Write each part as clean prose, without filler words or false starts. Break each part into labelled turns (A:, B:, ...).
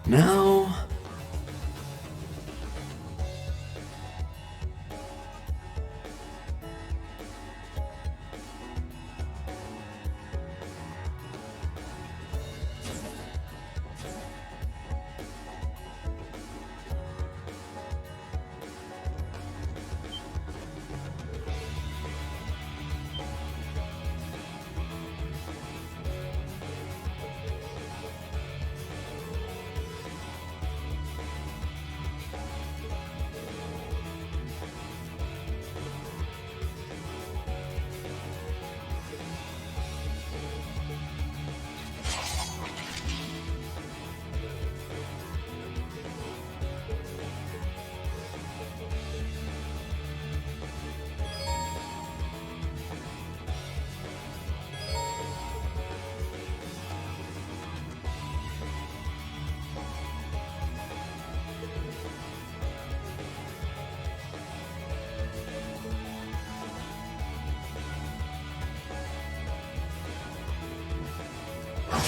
A: Now...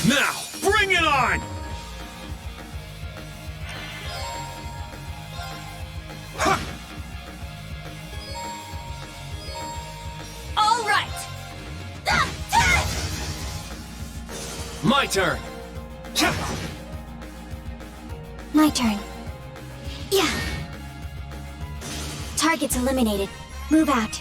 A: Now, bring it on! Ha!
B: All right!
A: My turn!
B: My turn. Yeah. Target's eliminated. Move out.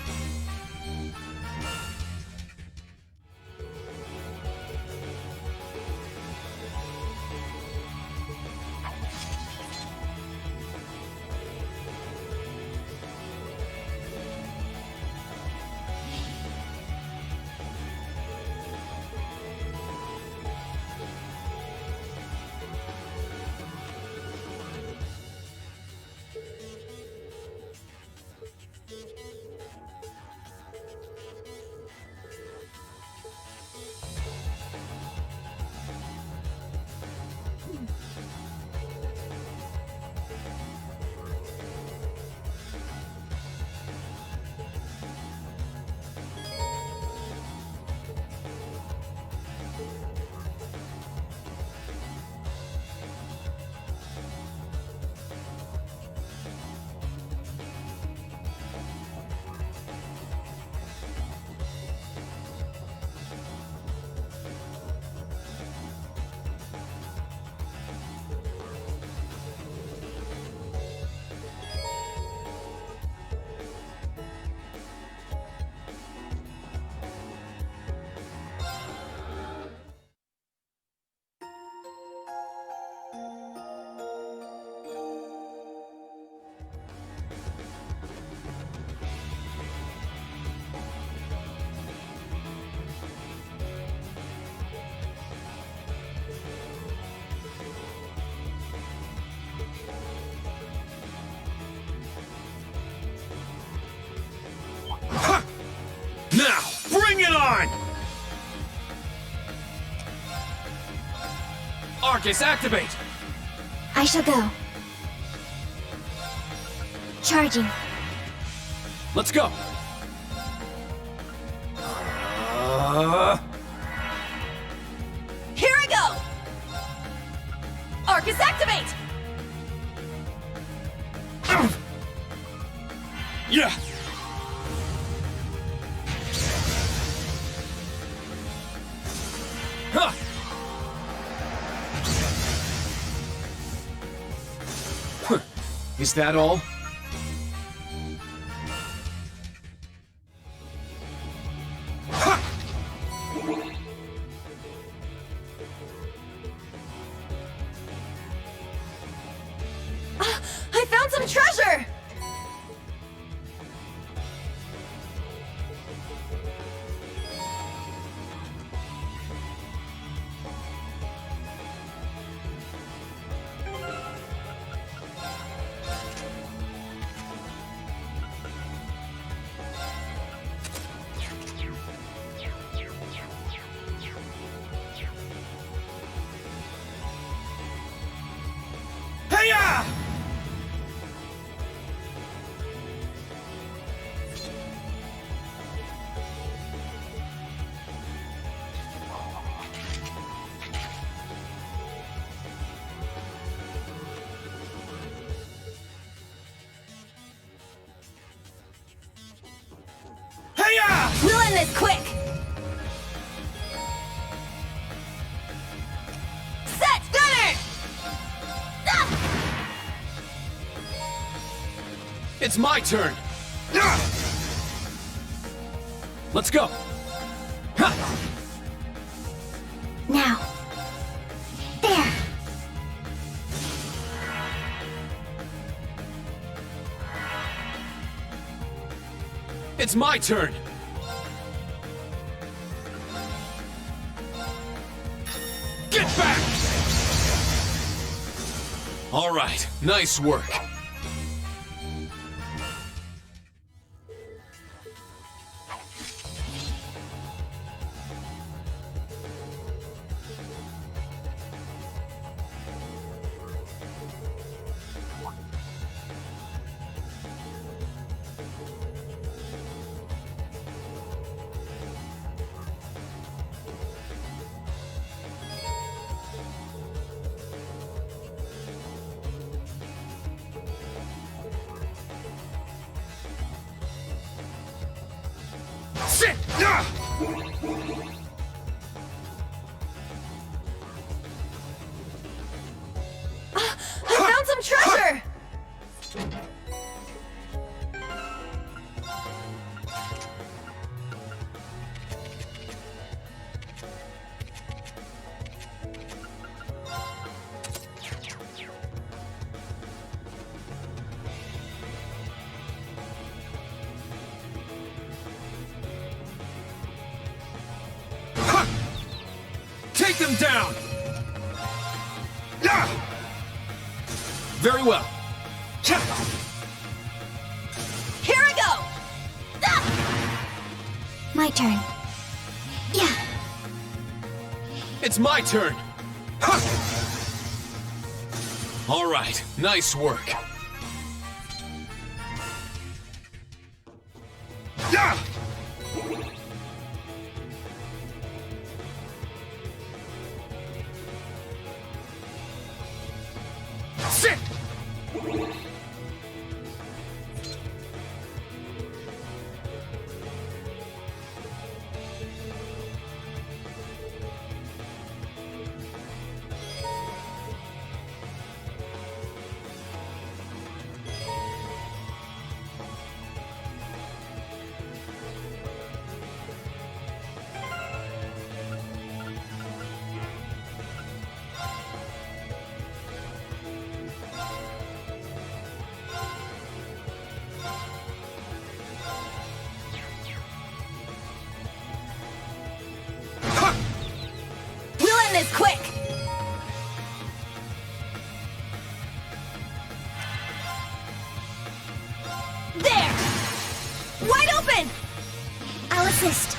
A: Now, bring it on! Arcus, activate!
B: I shall go. Charging.
A: Let's go!
B: Here I go! Arcus, activate!
A: Yeah! Huh! Huh. Is that all? Ha!
B: I found some treasure!
A: Hey-ya!
B: this quick! Set! Gunner!
A: It's my turn! Let's go! Ha!
B: Now. There!
A: It's my turn! Get back! All right, nice work. Sit!
B: I found some treasure!
A: Take them down! Very well.
B: Here I go! My turn. Yeah.
A: It's my turn. All right, nice work. Sit!
B: We'll end this quick! There! Wide open! I'll assist.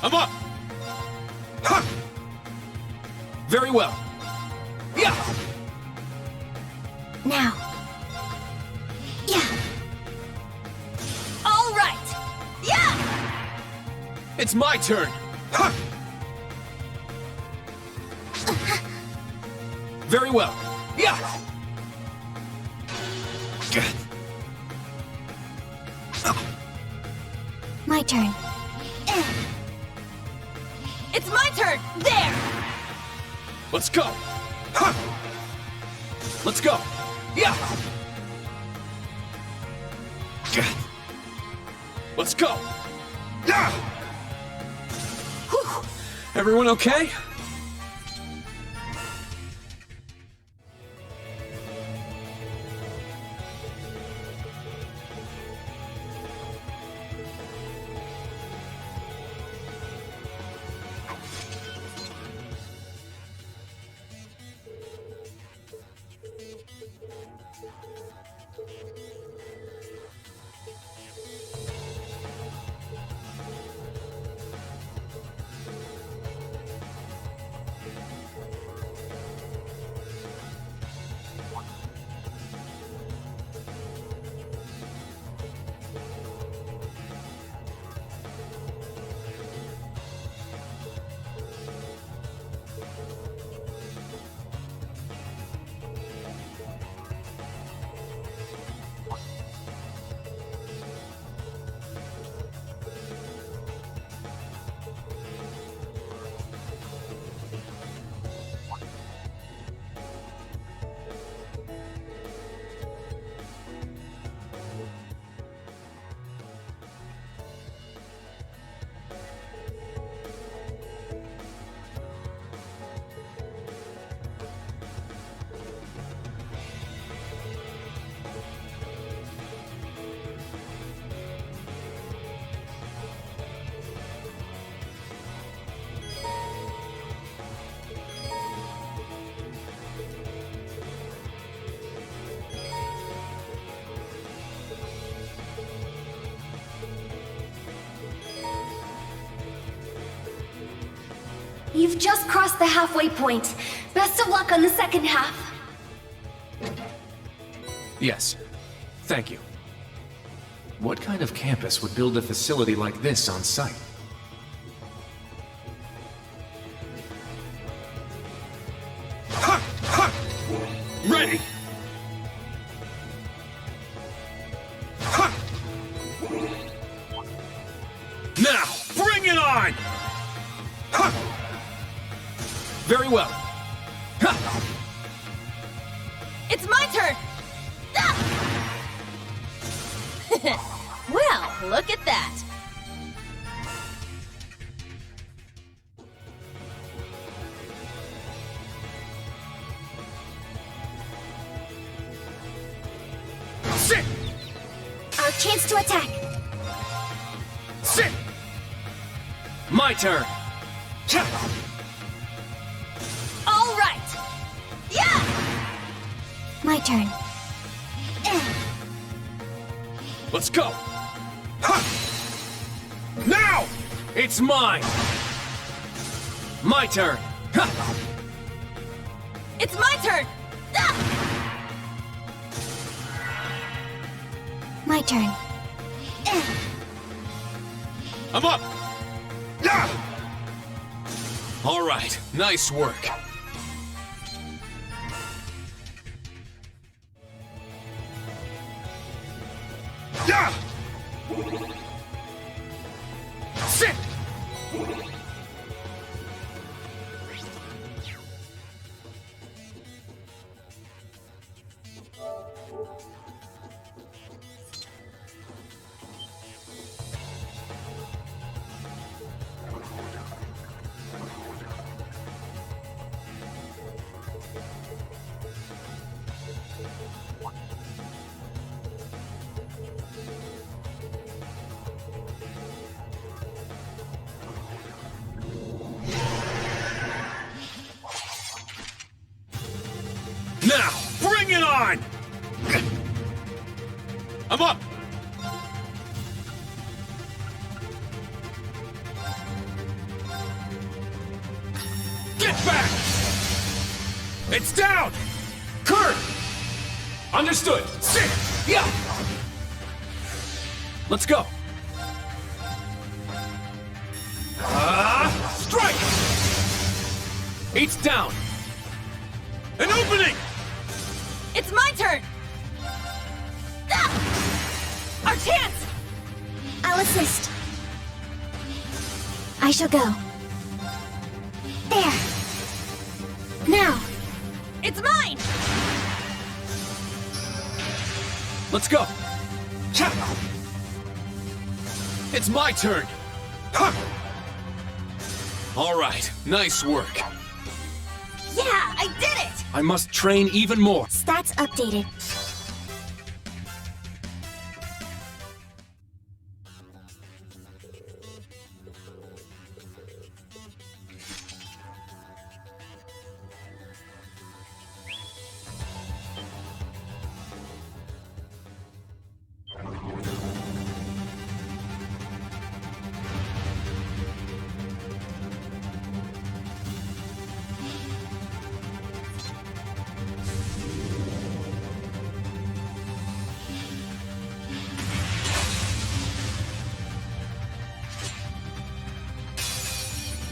A: I'm up! Very well. Yeah!
B: Now. Yeah. All right! Yeah!
A: It's my turn. Very well. Yeah!
B: My turn. It's my turn! There!
A: Let's go! Let's go! Yeah! Let's go! Whew. Everyone okay?
B: You've just crossed the halfway point. Best of luck on the second half.
A: Yes. Thank you.
C: What kind of campus would build a facility like this on site?
A: Ha! Ha! Ready! Ha! Now, bring it on! Ha! Very well. Ha!
B: It's my turn! Ah! Well, look at that.
A: Sit!
B: Our chance to attack.
A: Sit! My turn. Cha!
B: All right. Yeah! My turn.
A: Let's go! Ha! Now! It's mine! My turn! Ha!
B: It's my turn. Ah! My turn.
A: I'm up! Yeah! All right, nice work. Yeah! Sit! Now, bring it on! I'm up! Get back! It's down! Kurt! Understood! Sit! Yeah! Let's go! Strike! It's down! An opening!
B: It's my turn. Ah! Our chance. I'll assist. I shall go. There. Now. It's mine.
A: Let's go! Cha! It's my turn! Ha! All right, nice work.
B: Yeah, I did it.
A: I must train even more.
B: Stats updated.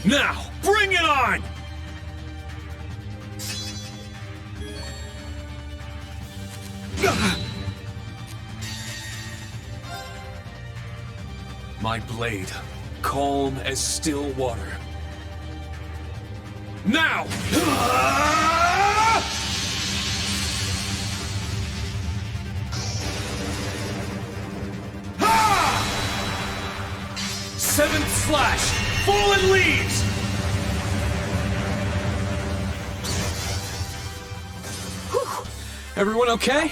A: Now, bring it on! My blade, calm as still water. Now! 7th slash! Fallen leaves! Whew. Everyone okay?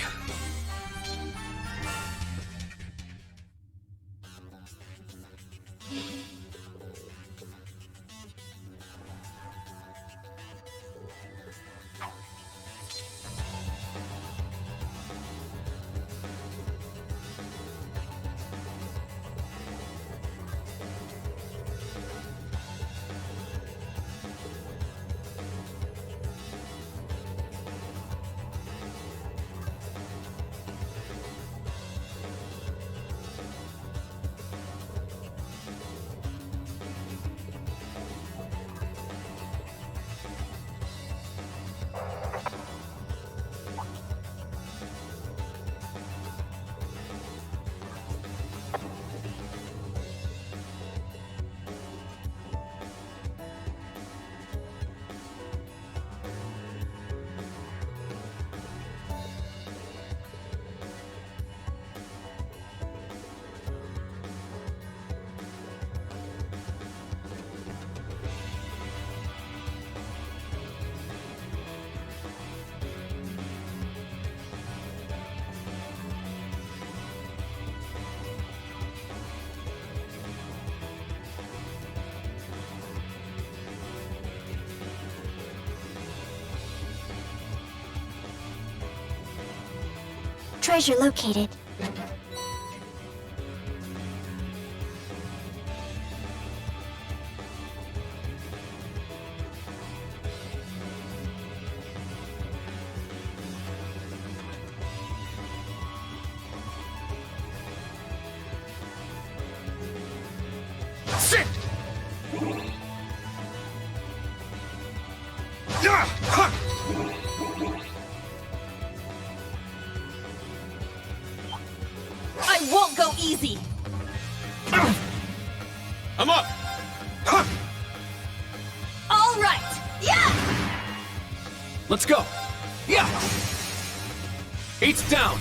B: treasure located?
A: Sit! Yeah! Ha!
D: I won't go easy!
A: I'm up! Ha!
D: All right! Yeah!
C: Let's go! Yeah! Eight's down!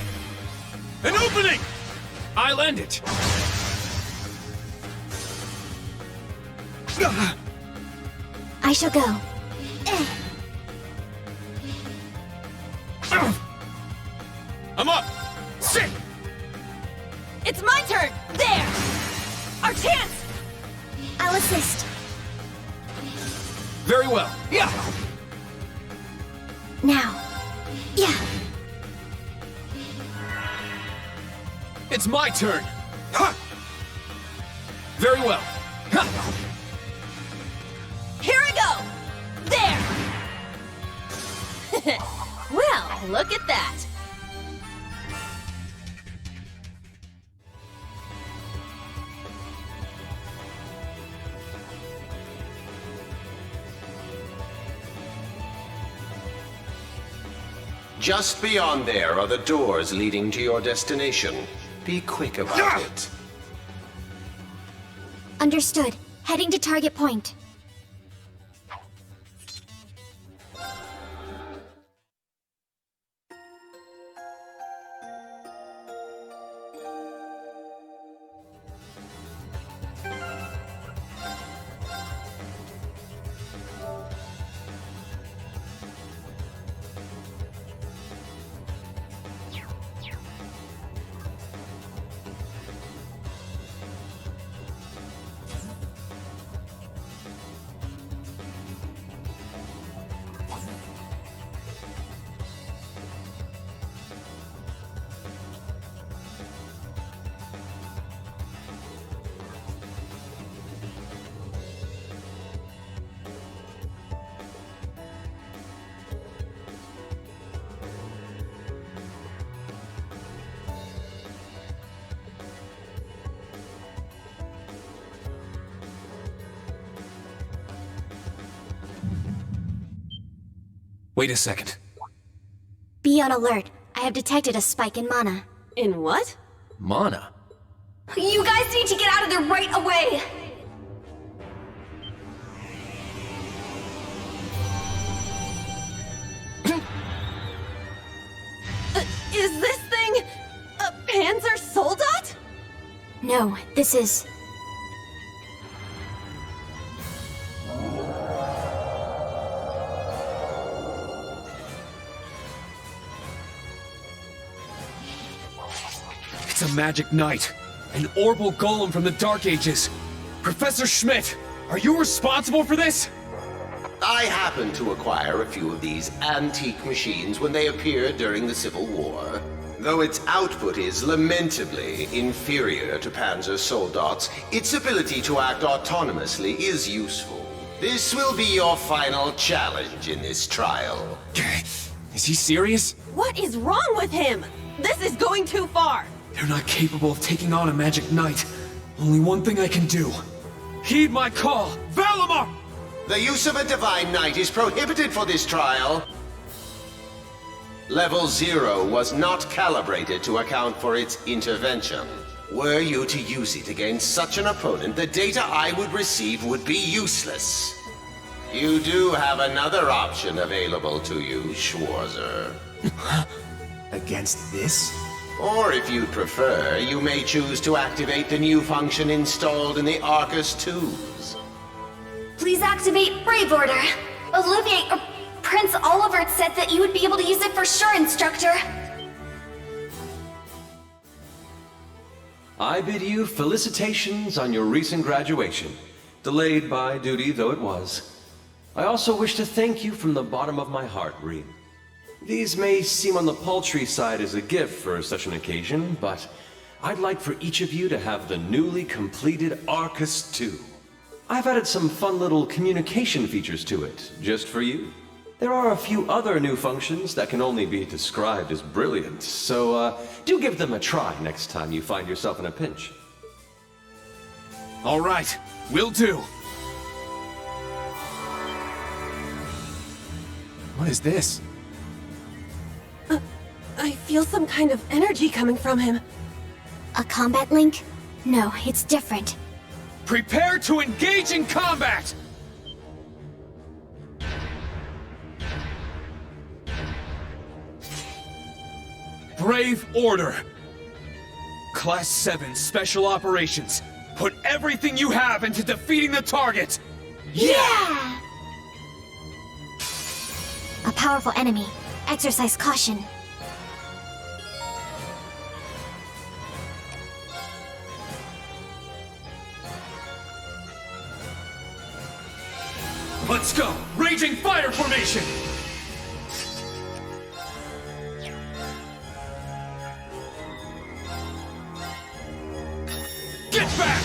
A: An opening!
C: I'll end it!
B: I shall go.
A: I'm up! Sit!
D: It's my turn! There! Our chance!
B: I'll assist.
C: Very well. Yeah!
B: Now. Yeah.
C: It's my turn!
A: Ha!
C: Very well. Ha!
D: Here I go! There! Well, look at that!
E: Just beyond there are the doors leading to your destination. Be quick about it.
B: Understood. Heading to target point.
C: Wait a second.
B: Be on alert. I have detected a spike in mana.
D: In what?
C: Mana?
B: You guys need to get out of there right away!
D: Is this thing a Panzer Soldat?
B: No, this is...
C: It's a magic knight. An Orbal Golem from the Dark Ages. Professor Schmidt, are you responsible for this?
E: I happened to acquire a few of these antique machines when they appeared during the Civil War. Though its output is lamentably inferior to Panzer Soldat's, its ability to act autonomously is useful. This will be your final challenge in this trial.
C: Is he serious?
D: What is wrong with him? This is going too far!
C: They're not capable of taking on a magic knight. Only one thing I can do. Heed my call, Valimar!
E: The use of a Divine Knight is prohibited for this trial. Level 0 was not calibrated to account for its intervention. Were you to use it against such an opponent, the data I would receive would be useless. You do have another option available to you, Schwarzer.
C: Against this?
E: Or if you'd prefer, you may choose to activate the new function installed in the Arcus tubes.
B: Please activate Brave Order. Olivier, or Prince Olivert said that you would be able to use it for sure, Instructor.
F: I bid you felicitations on your recent graduation, delayed by duty though it was. I also wish to thank you from the bottom of my heart, Reed. These may seem on the paltry side as a gift for such an occasion, but I'd like for each of you to have the newly completed Arcus 2. I've added some fun little communication features to it, just for you. There are a few other new functions that can only be described as brilliant, so do give them a try next time you find yourself in a pinch.
C: All right, will do. What is this?
D: I feel some kind of energy coming from him.
B: A combat link? No, it's different.
C: Prepare to engage in combat! Brave Order. Class 7 Special Operations. Put everything you have into defeating the target!
B: Yeah! A powerful enemy. Exercise caution.
C: Let's go! Raging Fire Formation! Get back!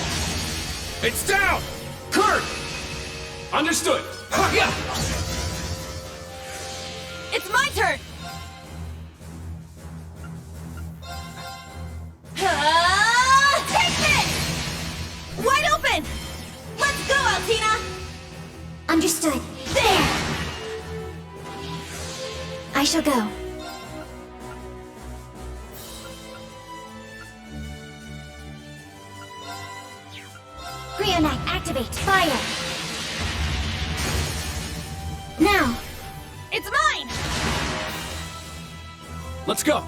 C: It's down! Kurt! Understood! Ha-ya!
D: It's my turn! Take this! Wide open! Let's go, Altina!
B: Understood. There! I shall go. Creonite, activate! Fire! Now!
D: It's mine!
C: Let's go!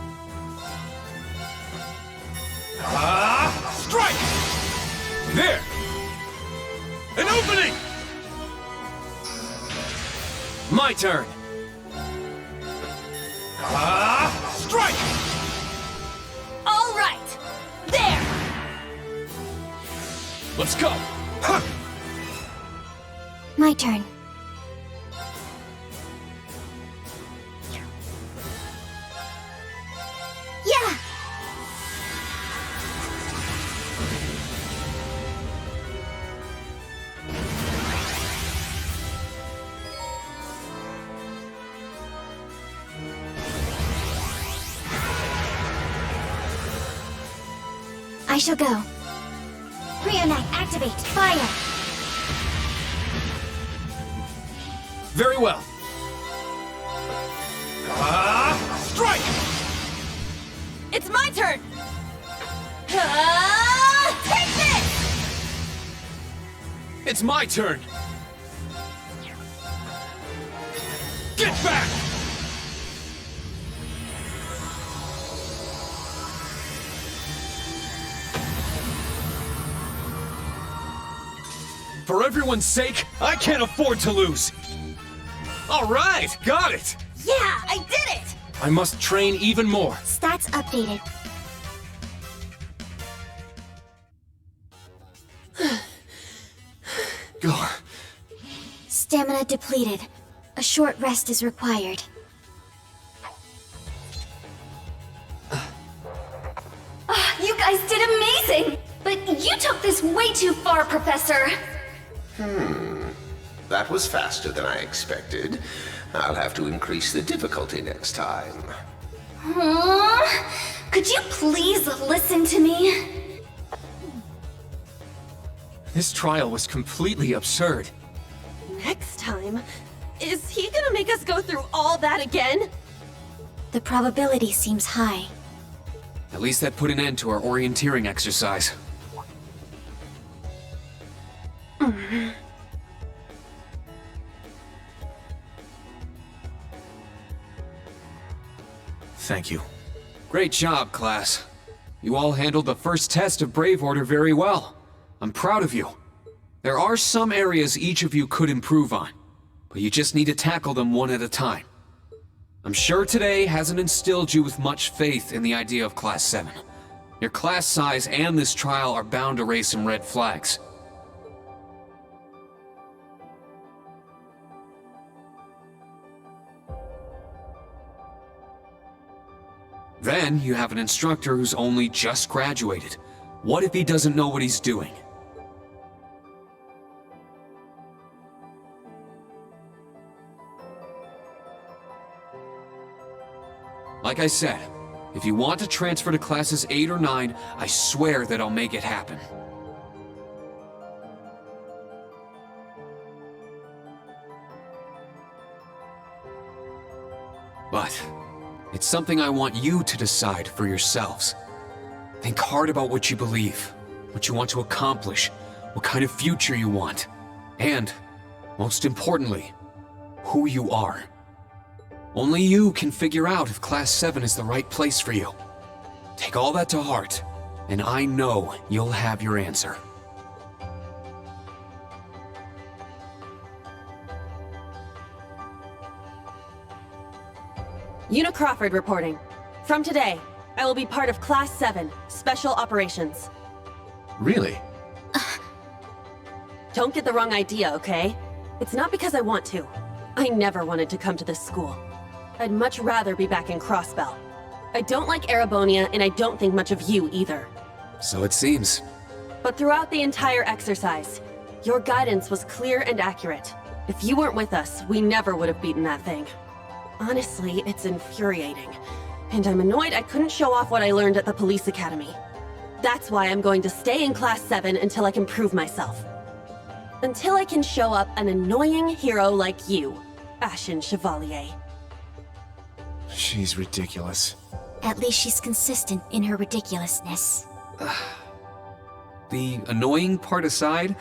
C: Strike! There! An opening! My turn! Strike!
D: All right! There!
C: Let's go! Huh.
B: My turn. Yeah! I shall go. Creonite, activate! Fire!
C: Very well. Strike!
D: It's my turn! Take this!
C: It's my turn! Get back! For everyone's sake, I can't afford to lose! All right, got it!
D: Yeah, I did it!
C: I must train even more.
B: Stats updated.
C: Go.
B: Stamina depleted. A short rest is required. You guys did amazing! But you took this way too far, Professor!
E: That was faster than I expected. I'll have to increase the difficulty next time.
B: Could you please listen to me?
C: This trial was completely absurd.
D: Next time? Is he gonna make us go through all that again?
B: The probability seems high.
C: At least that put an end to our orienteering exercise. Thank you. Great job, class. You all handled the first test of Brave Order very well. I'm proud of you. There are some areas each of you could improve on, but you just need to tackle them one at a time. I'm sure today hasn't instilled you with much faith in the idea of Class 7. Your class size and this trial are bound to raise some red flags. Then you have an instructor who's only just graduated. What if he doesn't know what he's doing? Like I said, if you want to transfer to classes 8 or 9, I swear that I'll make it happen. But it's something I want you to decide for yourselves. Think hard about what you believe, what you want to accomplish, what kind of future you want, and, most importantly, who you are. Only you can figure out if Class 7 is the right place for you. Take all that to heart, and I know you'll have your answer.
D: Una Crawford reporting. From today, I will be part of Class 7, Special Operations.
F: Really?
D: Don't get the wrong idea, okay? It's not because I want to. I never wanted to come to this school. I'd much rather be back in Crossbell. I don't like Erebonia, and I don't think much of you either.
C: So it seems.
D: But throughout the entire exercise, your guidance was clear and accurate. If you weren't with us, we never would have beaten that thing. Honestly, it's infuriating. And I'm annoyed I couldn't show off what I learned at the police academy. That's why I'm going to stay in Class 7 until I can prove myself. Until I can show up an annoying hero like you, Ashen Chevalier.
G: She's ridiculous.
B: At least she's consistent in her ridiculousness.
C: The annoying part aside,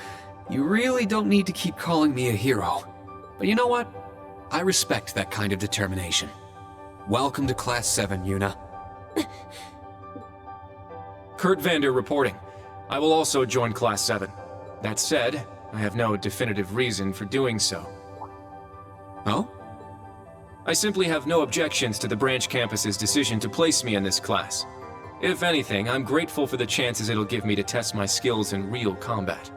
C: you really don't need to keep calling me a hero. But you know what? I respect that kind of determination. Welcome to Class 7, Una.
G: Kurt Vander reporting. I will also join Class 7. That said, I have no definitive reason for doing so.
C: Oh?
G: I simply have no objections to the branch campus's decision to place me in this class. If anything, I'm grateful for the chances it'll give me to test my skills in real combat.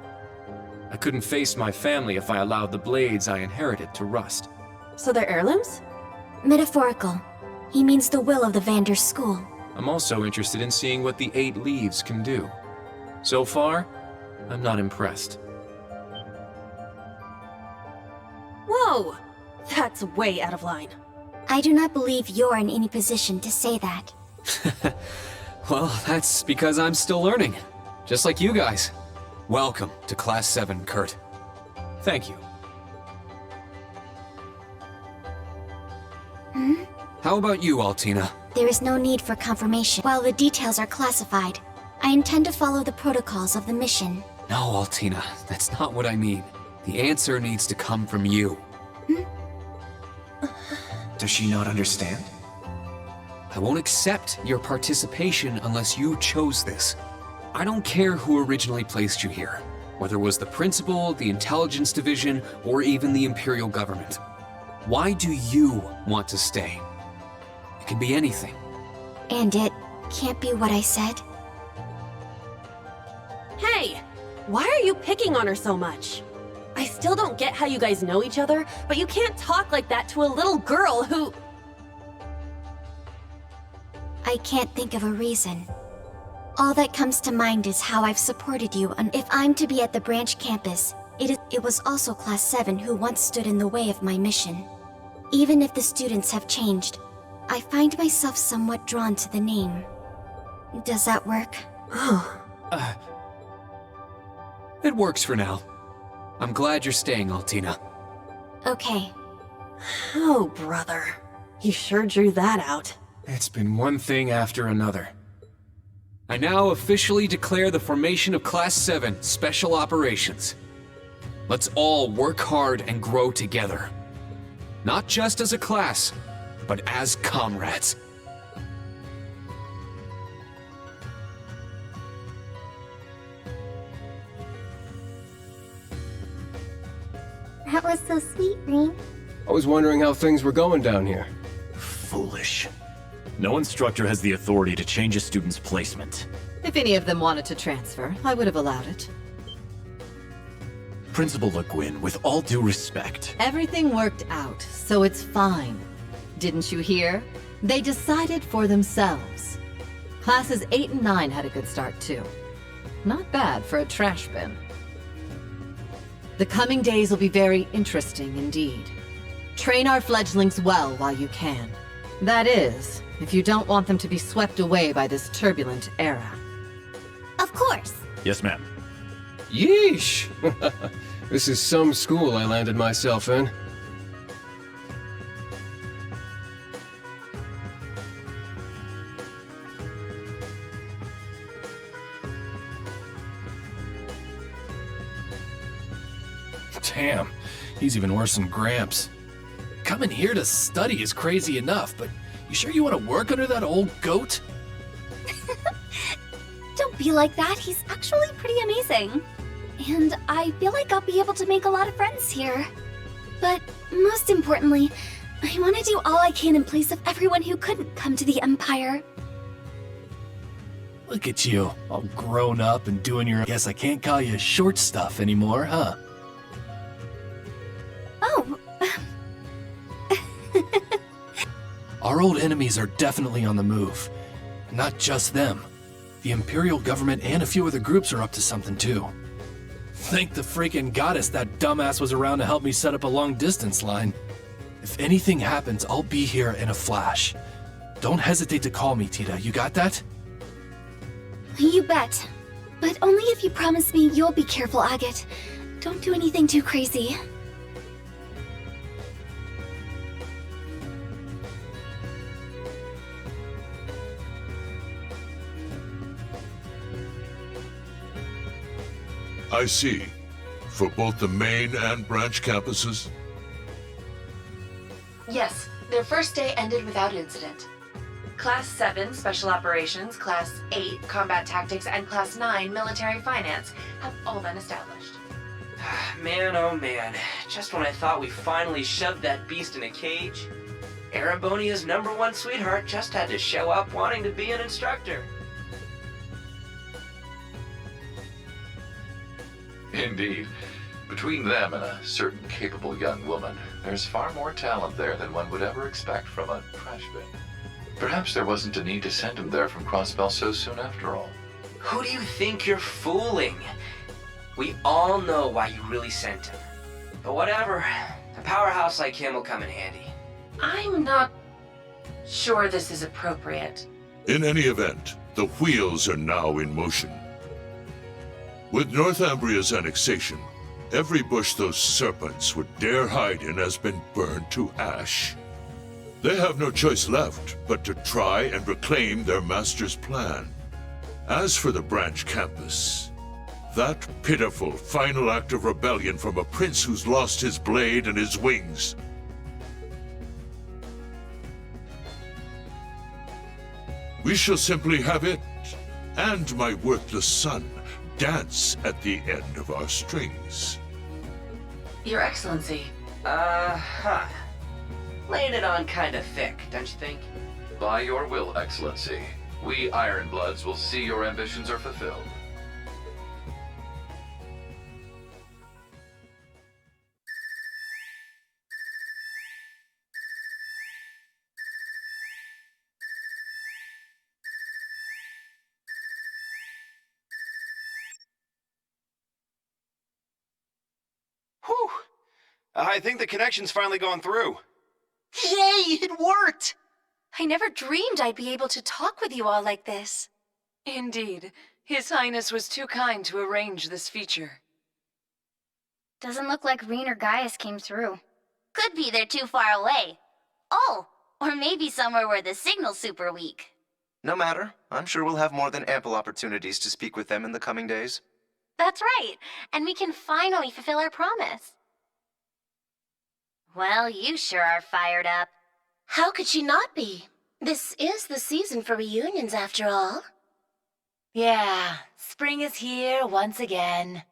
G: I couldn't face my family if I allowed the blades I inherited to rust.
D: So they're heirlooms?
B: Metaphorical. He means the will of the Vander school.
G: I'm also interested in seeing what the 8 leaves can do. So far, I'm not impressed.
D: Whoa! That's way out of line.
B: I do not believe you're in any position to say that.
C: Well, that's because I'm still learning. Just like you guys. Welcome to Class 7, Kurt.
G: Thank you.
C: How about you, Altina?
B: There is no need for confirmation. While the details are classified, I intend to follow the protocols of the mission.
C: No, Altina, that's not what I mean. The answer needs to come from you.
G: Does she not understand?
C: I won't accept your participation unless you chose this. I don't care who originally placed you here, whether it was the principal, the intelligence division, or even the Imperial government. Why do you want to stay? It can be anything.
B: And it can't be what I said.
D: Hey! Why are you picking on her so much? I still don't get how you guys know each other, but you can't talk like that to a little girl who...
B: I can't think of a reason. All that comes to mind is how I've supported you, and if I'm to be at the branch campus, it was also Class 7 who once stood in the way of my mission. Even if the students have changed, I find myself somewhat drawn to the name. Does that work?
C: It works for now. I'm glad you're staying, Altina.
B: Okay.
D: Oh, brother. You sure drew that out.
G: It's been one thing after another.
C: I now officially declare the formation of Class 7 Special Operations. Let's all work hard and grow together. Not just as a class, but as comrades.
B: That was so sweet, Rean.
H: I was wondering how things were going down here.
I: Foolish. No instructor has the authority to change a student's placement.
J: If any of them wanted to transfer, I would have allowed it.
I: Principal Le Guin, with all due respect.
J: Everything worked out, so it's fine. Didn't you hear? They decided for themselves. Classes 8 and 9 had a good start too. Not bad for a trash bin. The coming days will be very interesting indeed. Train our fledglings well while you can. That is, if you don't want them to be swept away by this turbulent era.
B: Of course.
I: Yes, ma'am.
H: Yeesh! This is some school I landed myself in.
K: Damn, he's even worse than Gramps. Coming here to study is crazy enough, but you sure you want to work under that old goat?
B: Don't be like that. He's actually pretty amazing. And I feel like I'll be able to make a lot of friends here. But most importantly, I want to do all I can in place of everyone who couldn't come to the Empire.
K: Look at you, all grown up and doing your— guess I can't call you short stuff anymore, huh?
B: Oh.
K: Our old enemies are definitely on the move. Not just them. The Imperial government and a few other groups are up to something too. Thank the freaking goddess that dumbass was around to help me set up a long-distance line. If anything happens, I'll be here in a flash. Don't hesitate to call me, Tita. You got that?
B: You bet. But only if you promise me you'll be careful, Agate. Don't do anything too crazy.
L: I see. For both the main and branch campuses?
M: Yes, their first day ended without incident. Class 7, Special Operations, Class 8, Combat Tactics, and Class 9, Military Finance have all been established.
N: Man, oh man. Just when I thought we finally shoved that beast in a cage, Erebonia's #1 sweetheart just had to show up wanting to be an instructor.
O: Indeed. Between them and a certain capable young woman, there's far more talent there than one would ever expect from a trash bin. Perhaps there wasn't a need to send him there from Crossbell so soon after all.
N: Who do you think you're fooling? We all know why you really sent him. But whatever, a powerhouse like him will come in handy.
M: I'm not sure this is appropriate.
L: In any event, the wheels are now in motion. With Northumbria's annexation, every bush those serpents would dare hide in has been burned to ash. They have no choice left but to try and reclaim their master's plan. As for the branch campus, that pitiful final act of rebellion from a prince who's lost his blade and his wings. We shall simply have it, and my worthless son, dance at the end of our strings.
M: Your Excellency.
N: Laying it on kinda thick, don't you think?
O: By your will, Excellency, we Ironbloods will see your ambitions are fulfilled.
P: Whew! I think the connection's finally gone through.
Q: Yay, it worked! I never dreamed I'd be able to talk with you all like this.
R: Indeed. His Highness was too kind to arrange this feature.
S: Doesn't look like Reen or Gaius came through. Could be they're too far away. Oh, or maybe somewhere where the signal's super weak.
P: No matter. I'm sure we'll have more than ample opportunities to speak with them in the coming days.
Q: That's right, and we can finally fulfill our promise.
S: Well, you sure are fired up.
Q: How could she not be? This is the season for reunions, after all.
M: Yeah, spring is here once again.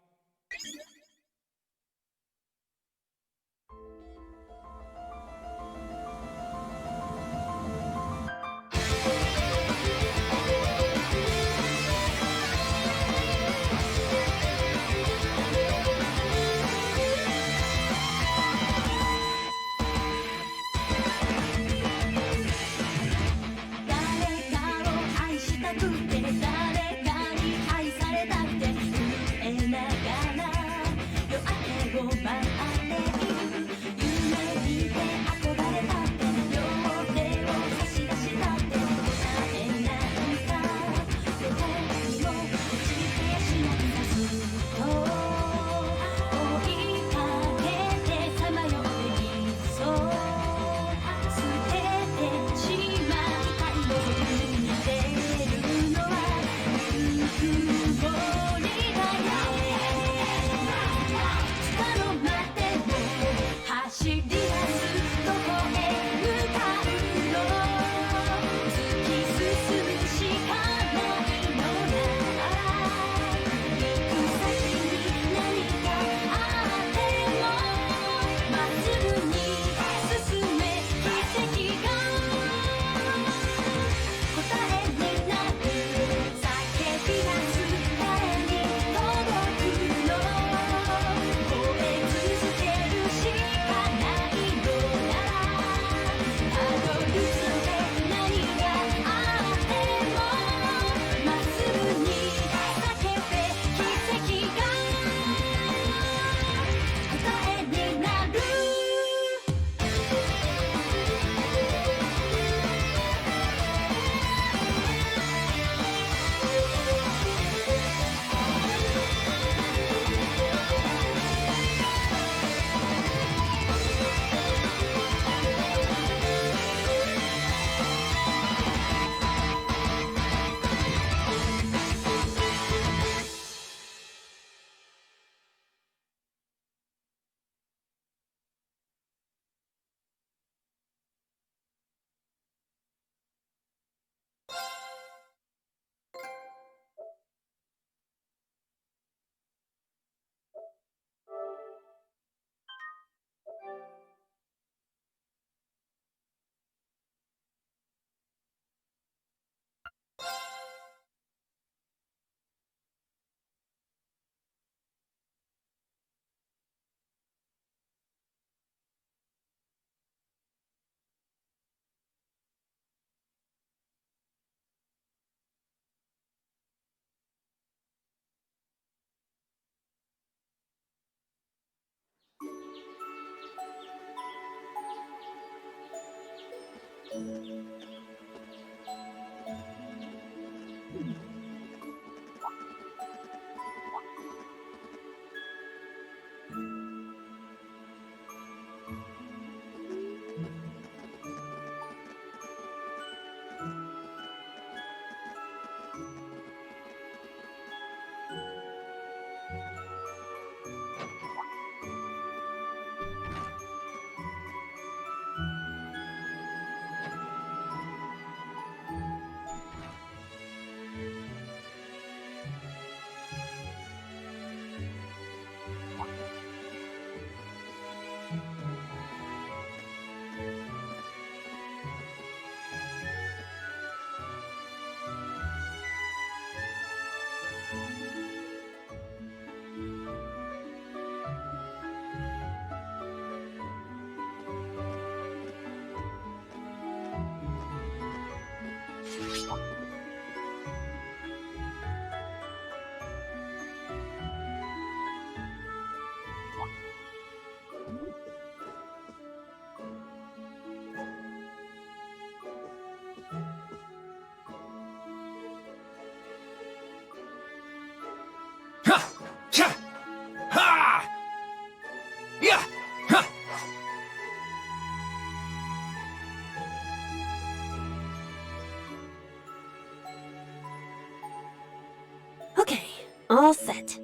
D: Okay, all set.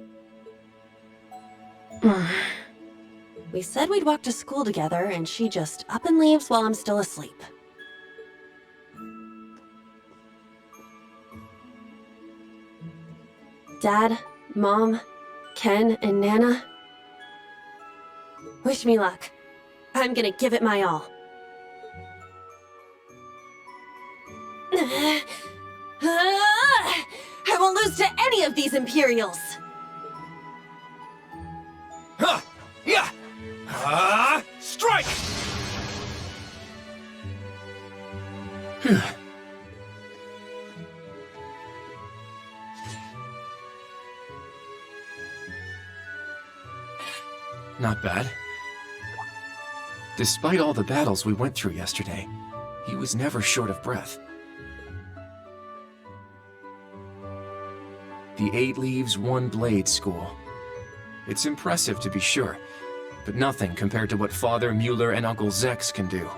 D: We said we'd walk to school together, and she just up and leaves while I'm still asleep. Dad, Mom, Ken, and Nana. Wish me luck. I'm gonna give it my all. I won't lose to any of these Imperials!
C: Strike!
G: Not bad. Despite all the battles we went through yesterday, he was never short of breath. The 8 Leaves, 1 Blade School. It's impressive to be sure, but nothing compared to what Father Mueller and Uncle Zex can do.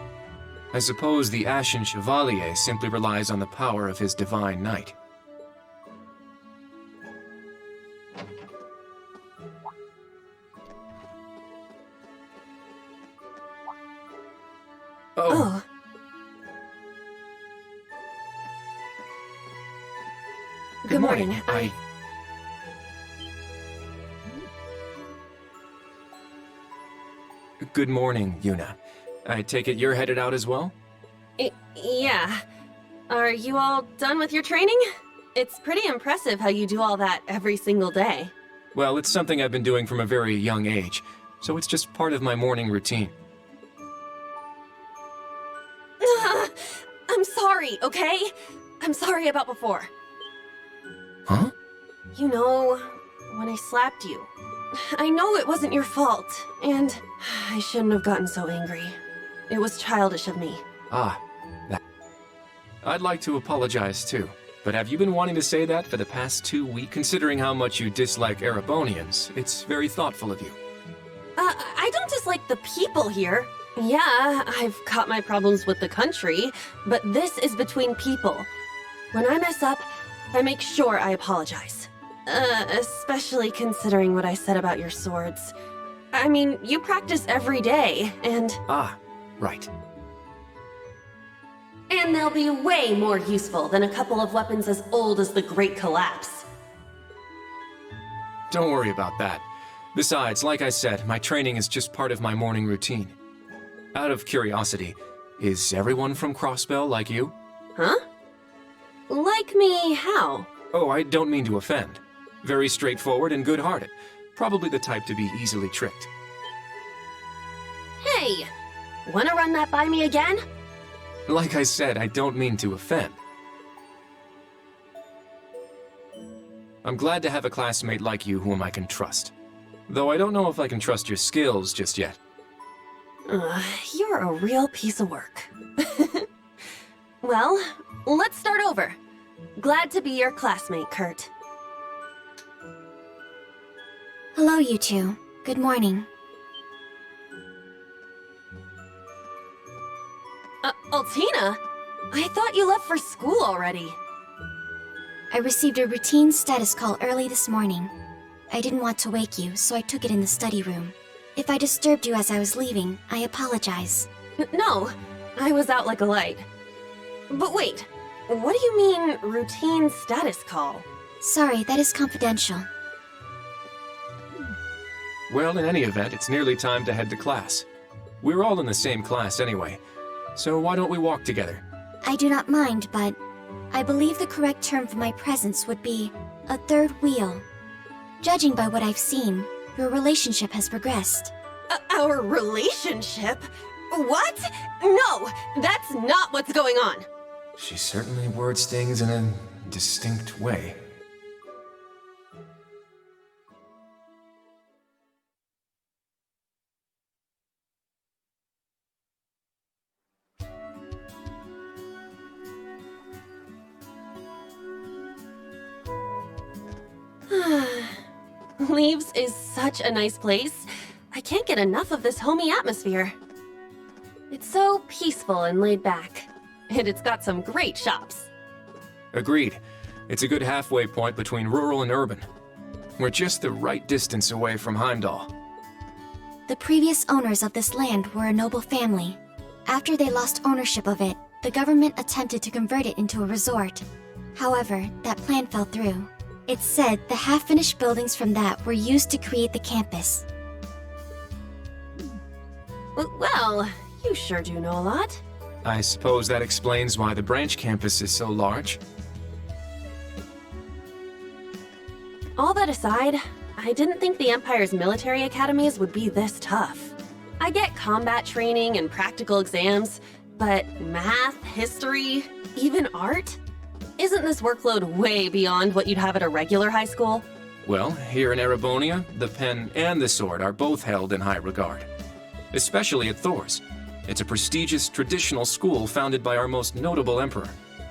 G: I suppose the Ashen Chevalier simply relies on the power of his Divine Knight.
D: Oh. Good morning.
G: Good morning, Yuna. I take it you're headed out as well?
D: Yeah. Are you all done with your training? It's pretty impressive how you do all that every single day.
G: Well, it's something I've been doing from a very young age, so it's just part of my morning routine.
D: I'm sorry, okay? I'm sorry about before.
G: Huh?
D: You know, when I slapped you. I know it wasn't your fault, and I shouldn't have gotten so angry. It was childish of me.
G: Ah, that. I'd like to apologize too, but have you been wanting to say that for the past 2 weeks? Considering how much you dislike Erebonians, it's very thoughtful of you.
D: I don't dislike the people here. Yeah, I've got my problems with the country, but this is between people. When I mess up, I make sure I apologize. Especially considering what I said about your swords. I mean, you practice every day, and...
G: Ah, right.
D: And they'll be way more useful than a couple of weapons as old as the Great Collapse.
G: Don't worry about that. Besides, like I said, my training is just part of my morning routine. Out of curiosity, is everyone from Crossbell like you?
D: Huh? Like me how?
G: Oh, I don't mean to offend. Very straightforward and good-hearted. Probably the type to be easily tricked.
D: Hey! Wanna run that by me again?
G: Like I said, I don't mean to offend. I'm glad to have a classmate like you whom I can trust. Though I don't know if I can trust your skills just yet.
D: You're a real piece of work. Well, let's start over. Glad to be your classmate, Kurt.
B: Hello, you two. Good morning.
D: Altina? I thought you left for school already.
B: I received a routine status call early this morning. I didn't want to wake you, so I took it in the study room. If I disturbed you as I was leaving, I apologize.
D: No, I was out like a light. But wait, what do you mean, routine status call?
B: Sorry, that is confidential.
G: Well, in any event, it's nearly time to head to class. We're all in the same class anyway, so why don't we walk together?
B: I do not mind, but I believe the correct term for my presence would be a third wheel. Judging by what I've seen, your relationship has progressed.
D: Our relationship? What? No, that's not what's going on.
G: She certainly words things in a distinct way.
D: Leaves is such a nice place. I can't get enough of this homey atmosphere. It's so peaceful and laid back. And it's got some great shops.
G: Agreed. It's a good halfway point between rural and urban. We're just the right distance away from Heimdall.
B: The previous owners of this land were a noble family. After they lost ownership of it, the government attempted to convert it into a resort. However, that plan fell through. It's said the half-finished buildings from that were used to create the campus.
D: Well, you sure do know a lot.
G: I suppose that explains why the branch campus is so large.
D: All that aside, I didn't think the Empire's military academies would be this tough. I get combat training and practical exams, but math, history, even art? Isn't this workload way beyond what you'd have at a regular high school?
G: Well, here in Erebonia, the pen and the sword are both held in high regard. Especially at Thor's. It's a prestigious, traditional school founded by our most notable emperor.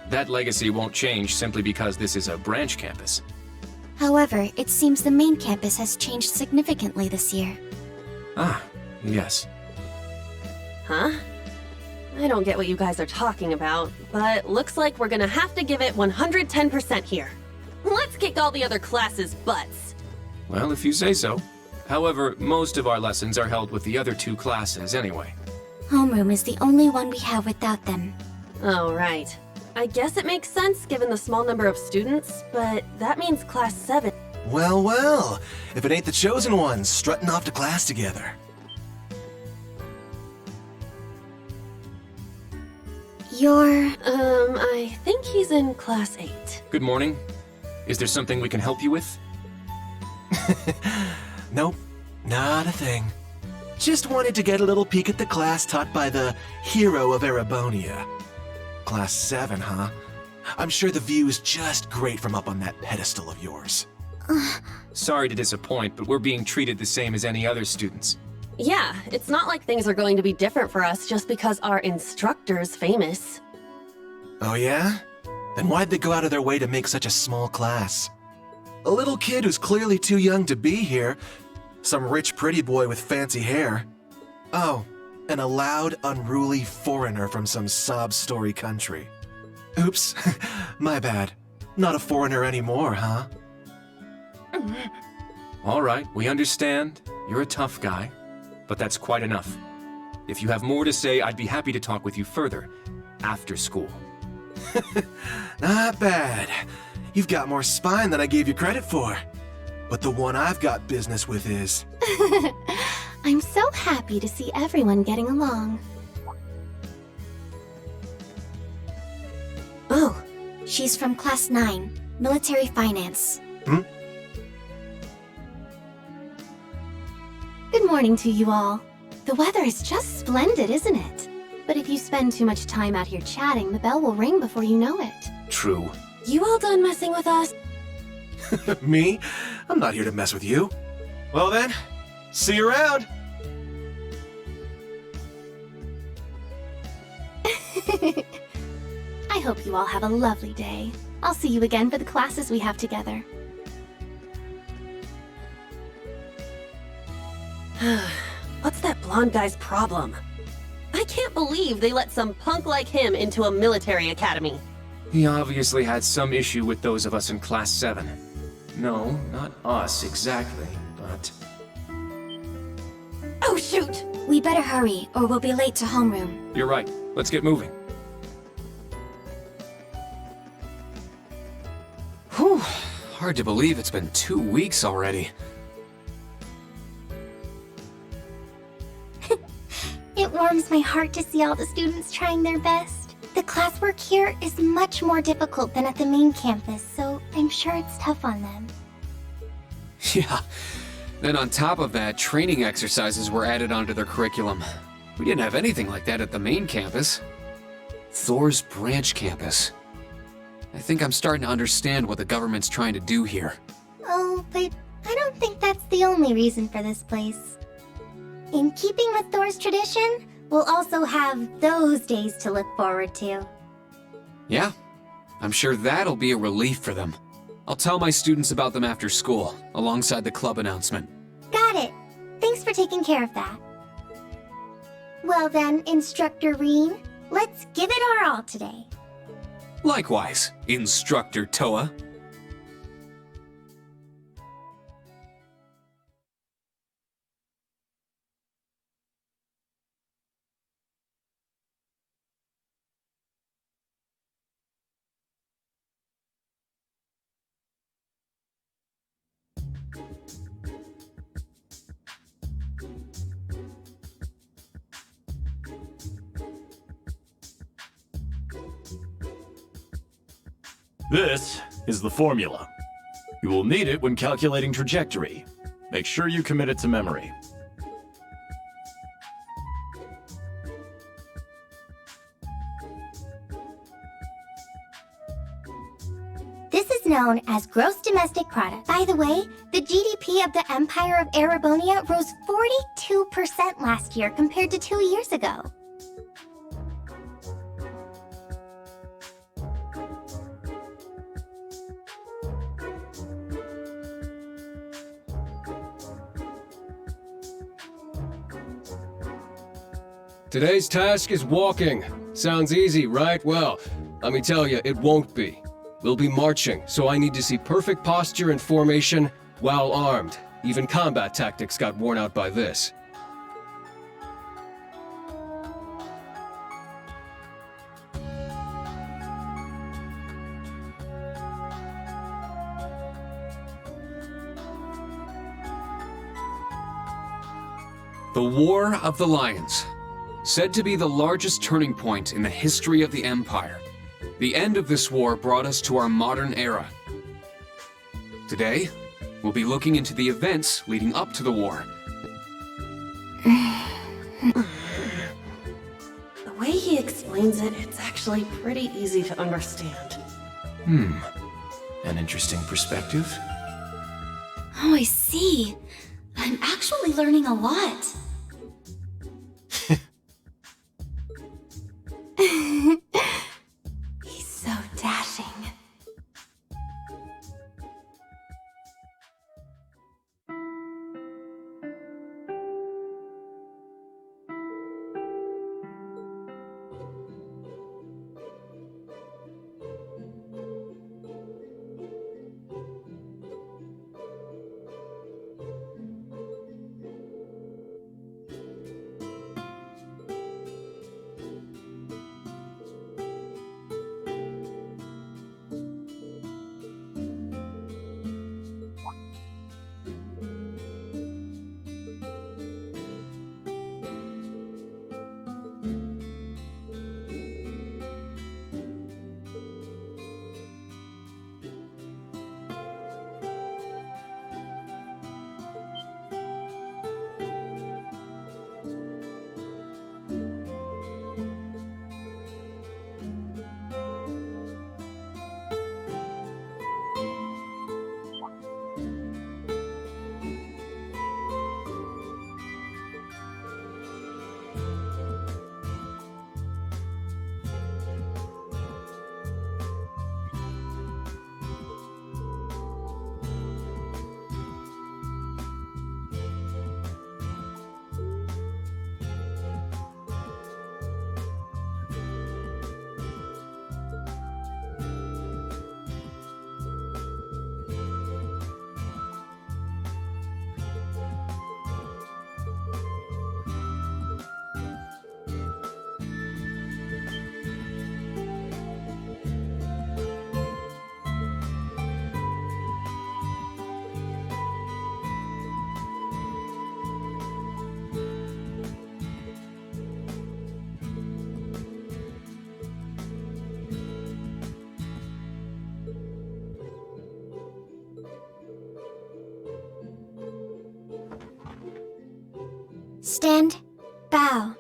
G: That legacy won't change simply because this is a branch campus.
B: However, it seems the main campus has changed significantly this year.
G: Ah, yes.
D: Huh? I don't get what you guys are talking about, but looks like we're gonna have to give it 110% here. Let's kick all the other classes' butts.
G: Well, if you say so. However, most of our lessons are held with the other two classes anyway.
B: Homeroom is the only one we have without them.
D: Oh, right. I guess it makes sense given the small number of students, but that means Class 7.
T: Well, well. If it ain't the chosen ones strutting off to class together.
D: I think he's in Class 8.
G: Good morning. Is there something we can help you with?
T: Nope, not a thing. Just wanted to get a little peek at the class taught by the hero of Erebonia. Class 7, huh? I'm sure the view is just great from up on that pedestal of yours.
G: Sorry to disappoint, but we're being treated the same as any other students.
D: Yeah, it's not like things are going to be different for us just because our instructor's famous.
T: Oh yeah? Then why'd they go out of their way to make such a small class? A little kid who's clearly too young to be here. Some rich pretty boy with fancy hair. Oh, and a loud, unruly foreigner from some sob-story country. Oops, my bad. Not a foreigner anymore, huh?
G: All right, we understand. You're a tough guy. But that's quite enough. If you have more to say, I'd be happy to talk with you further. After school.
T: Not bad. You've got more spine than I gave you credit for. But the one I've got business with is...
B: I'm so happy to see everyone getting along. Oh, she's from Class 9, Military Finance.
U: Good morning to you all. The weather is just splendid, isn't it? But if you spend too much time out here chatting, the bell will ring before you know it.
G: True.
D: You all done messing with us?
T: Me? I'm not here to mess with you. Well then, see you around.
U: I hope you all have a lovely day. I'll see you again for the classes we have together.
D: What's that blonde guy's problem? I can't believe they let some punk like him into a military academy.
G: He obviously had some issue with those of us in Class 7. No, not us exactly, but...
D: Oh, shoot!
B: We better hurry, or we'll be late to homeroom.
G: You're right. Let's get moving.
C: Whew. Hard to believe it's been 2 weeks already.
U: It warms my heart to see all the students trying their best. The classwork here is much more difficult than at the main campus, so I'm sure it's tough on them.
C: Yeah. Then on top of that, training exercises were added onto their curriculum. We didn't have anything like that at the main campus. Thor's branch campus. I think I'm starting to understand what the government's trying to do here.
U: Oh, but I don't think that's the only reason for this place. In keeping with Thor's tradition, we'll also have those days to look forward to.
C: Yeah, I'm sure that'll be a relief for them. I'll tell my students about them after school, alongside the club announcement.
U: Got it. Thanks for taking care of that. Well then, Instructor Reen, let's give it our all today.
C: Likewise, Instructor Toa.
I: This is the formula. You will need it when calculating trajectory. Make sure you commit it to memory.
U: This is known as gross domestic product. By the way, the GDP of the Empire of Erebonia rose 42% last year compared to 2 years ago.
H: Today's task is walking. Sounds easy, right? Well, let me tell you, it won't be. We'll be marching, so I need to see perfect posture and formation while armed. Even combat tactics got worn out by this.
C: The War of the Lions. Said to be the largest turning point in the history of the Empire. The end of this war brought us to our modern era. Today, we'll be looking into the events leading up to the war.
D: The way he explains it, it's actually pretty easy to understand.
G: An interesting perspective.
B: Oh, I see. I'm actually learning a lot.
U: He's so dashing.
B: Stand. Bow.